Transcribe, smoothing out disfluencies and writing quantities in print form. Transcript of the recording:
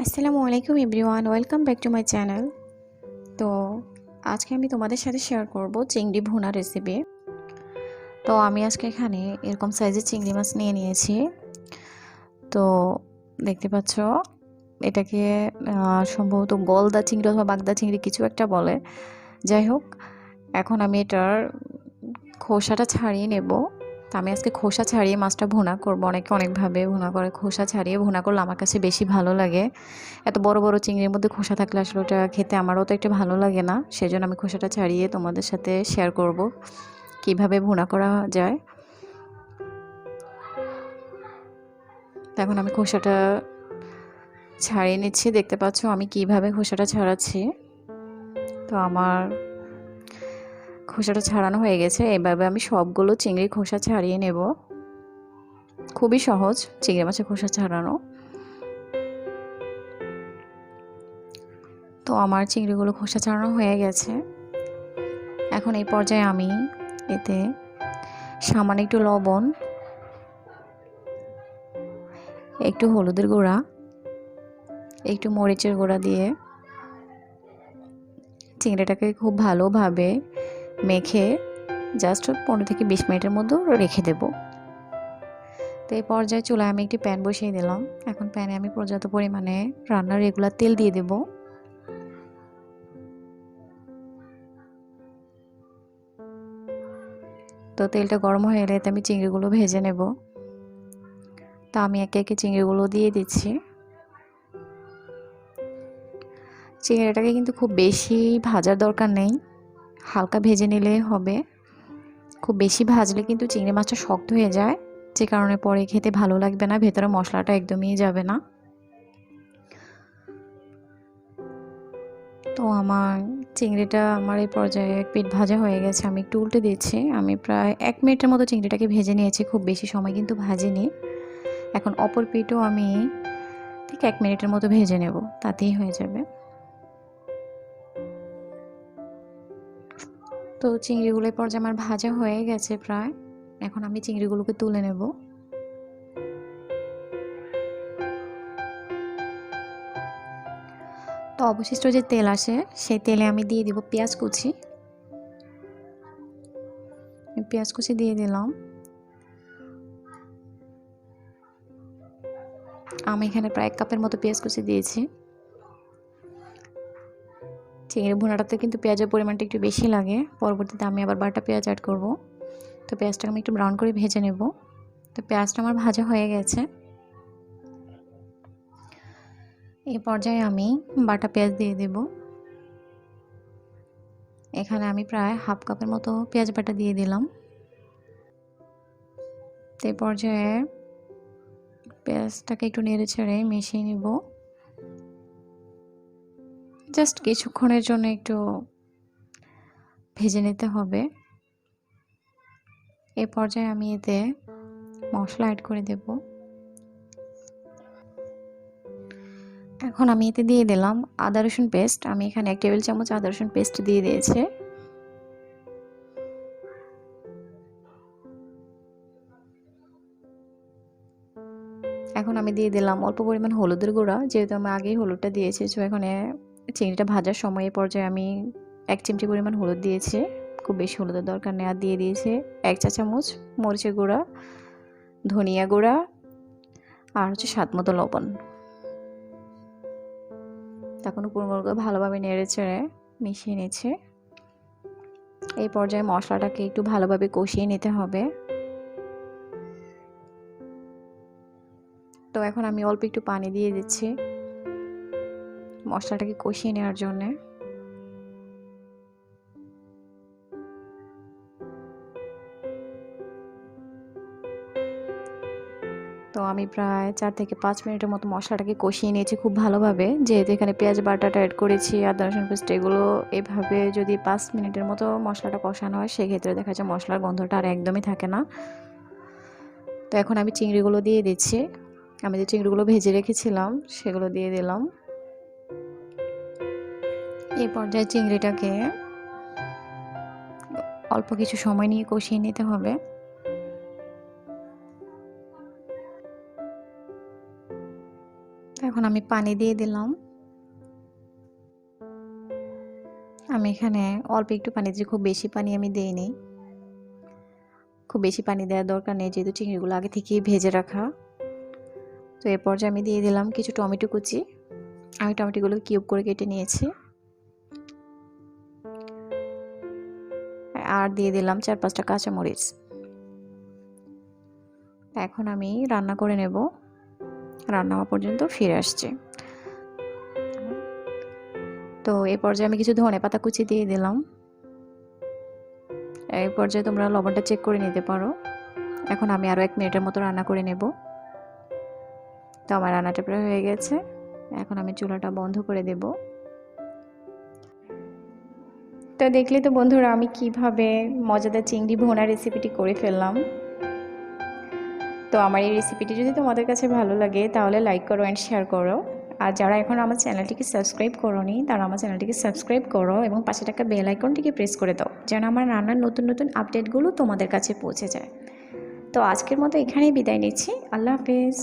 আসসালামু আলাইকুম everyone, welcome back to my channel. তো আজকে আমি তোমাদের সাথে শেয়ার করব চিংড়ি ভুনা রেসিপি। তো আমি আজকে এখানে এরকম সাইজের চিংড়ি মাছ নিয়ে নিয়েছি। তো দেখতে পাচ্ছ এটাকে সম্ভবত গলদা চিংড়ি অথবা বাগদা চিংড়ি কিছু একটা বলে। যাই হোক, এখন আমি এটার খোসাটা ছাড়িয়ে নেব। তো আমি আজকে খোসা ছাড়িয়ে মাছটা ভুনা করব। অনেকে অনেকভাবে ভুনা করে, খোসা ছাড়িয়ে ভুনা করলে আমার কাছে বেশি ভালো লাগে। এত বড় বড় চিংড়ির মধ্যে খোসা থাকলে আসলে ওটা খেতে আমারও তো একটু ভালো লাগে না, সেজন্য আমি খোসাটা ছাড়িয়ে তোমাদের সাথে শেয়ার করব কিভাবে ভুনা করা যায়। তো এখন আমি খোসাটা ছাড়িয়ে নিচ্ছি, দেখতে পাচ্ছ আমি কিভাবে খোসাটা ছাড়াচ্ছি। তো আমার খোসাটা ছাড়ানো হয়ে গেছে। এভাবে আমি সবগুলো চিংড়ির খোসা ছাড়িয়ে নেব। খুবই সহজ চিংড়ি মাছের খোসা ছাড়ানো। তো আমার চিংড়িগুলো খোসা ছাড়ানো হয়ে গেছে। এখন এই পর্যায়ে আমি এতে সামান্য একটু লবণ, একটু হলুদের গুঁড়া, একটু মরিচের গুঁড়া দিয়ে চিংড়িটাকে খুব ভালোভাবে মেখে জাস্ট 15 থেকে 20 মিনিটের মধ্যে রেখে দেব। তো এই পর্যায়ে চুলায় আমি একটি প্যান বসিয়ে দিলাম। এখন প্যানে আমি পর্যাপ্ত পরিমাণে রান্নার রেগুলার তেল দিয়ে দেব। তো তেলটা গরম হয়ে এলে আমি চিংড়িগুলো ভেজে নেব। তা আমি একে একে চিংড়িগুলো দিয়ে দিচ্ছি। চিংড়িটাকে কিন্তু খুব বেশি ভাজার দরকার নেই, হালকা ভেজে নিলে হবে। খুব বেশি ভাজলে কিন্তু চিংড়ি মাছটা শক্ত হয়ে যায়, যে কারণে পরে খেতে ভালো লাগবে না, ভেতরে মশলাটা একদমই যাবে না। তো আমার চিংড়িটা আমার এই পর্যায়ে এক পিঠ ভাজা হয়ে গেছে। আমি একটু উল্টে দিচ্ছি। আমি প্রায় 1 মিনিটের মতো চিংড়িটাকে ভেজে নিয়েছি, খুব বেশি সময় কিন্তু ভাজিনি। এখন অপর পিঠও আমি ঠিক 1 মিনিটের মতো ভেজে নেব, তাতেই হয়ে যাবে। তো চিংড়িগুলো এই পর্যায়ে আমার ভাজা হয়ে গেছে প্রায়। এখন আমি চিংড়িগুলোকে তুলে নেব। তো অবশিষ্ট যে তেল আসে সেই তেলে আমি দিয়ে দিব পেঁয়াজ কুচি। পেঁয়াজ কুচি দিয়ে দিলাম। আমি এখানে প্রায় 1 কাপের মতো পেঁয়াজ কুচি দিয়েছি। চিংড়ি ভুনাটাতে কিন্তু পেঁয়াজের পরিমাণটা একটু বেশি লাগে। পরবর্তীতে আমি আবার বাটা পেঁয়াজ অ্যাড করব। তো পেঁয়াজটাকে আমি একটু ব্রাউন করে ভেজে নেব। তো পেঁয়াজটা আমার ভাজা হয়ে গেছে। এই পর্যায়ে আমি বাটা পেঁয়াজ দিয়ে দেব। এখানে আমি প্রায় 1/2 কাপের মতো পেঁয়াজ বাটা দিয়ে দিলাম। তো এই পর্যায়ে পেঁয়াজটাকে একটু নেড়ে ছেড়ে মিশিয়ে নেব। জাস্ট কিছুক্ষণের জন্য একটু ভেজে নিতে হবে। এই পর্যায়ে আমি এতে মশলা অ্যাড করে দেব। এখন আমি এতে দিয়ে দিলাম আদা রসুন পেস্ট। আমি এখানে 1 টেবিল চামচ আদা রসুন পেস্ট দিয়ে দিয়েছি। এখন আমি দিয়ে দিলাম অল্প পরিমাণ হলুদের গুঁড়া, যেহেতু আমি আগেই হলুদটা দিয়েছি। তো এখানে চিংড়িটা ভাজার সময় এই পর্যায়ে আমি 1 চিমটি পরিমাণ হলুদ দিয়েছি। খুব বেশি হলুদের দরকার নেই। আর দিয়ে দিয়েছি 1 চা চামচ মরিচের গুঁড়া, ধনিয়া গুঁড়া আর স্বাদ মতো লবণ। তখন উপরগুলো ভালোভাবে নেড়ে চেড়ে মিশিয়ে নিচ্ছে। এই পর্যায়ে মশলাটাকে একটু ভালোভাবে কষিয়ে নিতে হবে। তো এখন আমি অল্প একটু পানি দিয়ে দিচ্ছি মশলাটাকে কষিয়ে নেওয়ার জন্য। তো আমি প্রায় 4 থেকে 5 মিনিটের মতো মশলাটাকে কষিয়ে নিয়েছি খুব ভালোভাবে। যেহেতু এখানে পেঁয়াজ বাটাটা অ্যাড করেছি, আদা রসুন পেস্ট, এগুলো এভাবে যদি 5 মিনিটের মতো মশলাটা কষানো হয় সেক্ষেত্রে দেখা যায় মশলার গন্ধটা আর একদমই থাকে না। তো এখন আমি চিংড়িগুলো দিয়ে দিচ্ছি। আমি যে চিংড়িগুলো ভেজে রেখেছিলাম সেগুলো দিয়ে দিলাম। এই পর্যায়ে চিংড়িটাকে অল্প কিছু সময় নিয়ে কষিয়ে নিতে হবে। এখন আমি পানি দিয়ে দিলাম। আমি এখানে অল্প একটু পানি দিয়েছি, খুব বেশি পানি আমি দেইনি। খুব বেশি পানি দেওয়ার দরকার নেই, যেহেতু চিংড়িগুলো আগে থেকেই ভেজে রাখা। তো এর পর্যায়ে আমি দিয়ে দিলাম কিছু টমেটো কুচি। আমি টমেটোগুলো কিউব করে কেটে নিয়েছি। আর দিয়ে দিলাম 4-5টা কাঁচামরিচ। এখন আমি রান্না করে নেব। রান্না হওয়া পর্যন্ত ফিরে আসছি। তো এই পর্যায়ে আমি কিছু ধনেপাতা কুচি দিয়ে দিলাম। এই পর্যায়ে তোমরা লবণটা চেক করে নিতে পারো। এখন আমি আরও 1 মিনিটের মতো রান্না করে নেব। তো আমার রান্নাটা প্রায় হয়ে গেছে। এখন আমি চুলাটা বন্ধ করে দেব। তো দেখলে তো বন্ধুরা, আমি কিভাবে মজাদার চিংড়ি ভুনা রেসিপিটি করে ফেললাম। তো আমার এই রেসিপিটি যদি তোমাদের কাছে ভালো লাগে তাহলে লাইক করো অ্যান্ড শেয়ার করো। আর যারা এখন আমার চ্যানেলটিকে সাবস্ক্রাইব করোনি তারা আমার চ্যানেলটিকে সাবস্ক্রাইব করো এবং পাশে থাকা বেল আইকনটিকে প্রেস করে দাও, যেন আমার রান্নার নতুন নতুন আপডেটগুলো তোমাদের কাছে পৌঁছে যায়। তো আজকের মতো এখানেই বিদায় নিচ্ছি। আল্লাহ হাফেজ।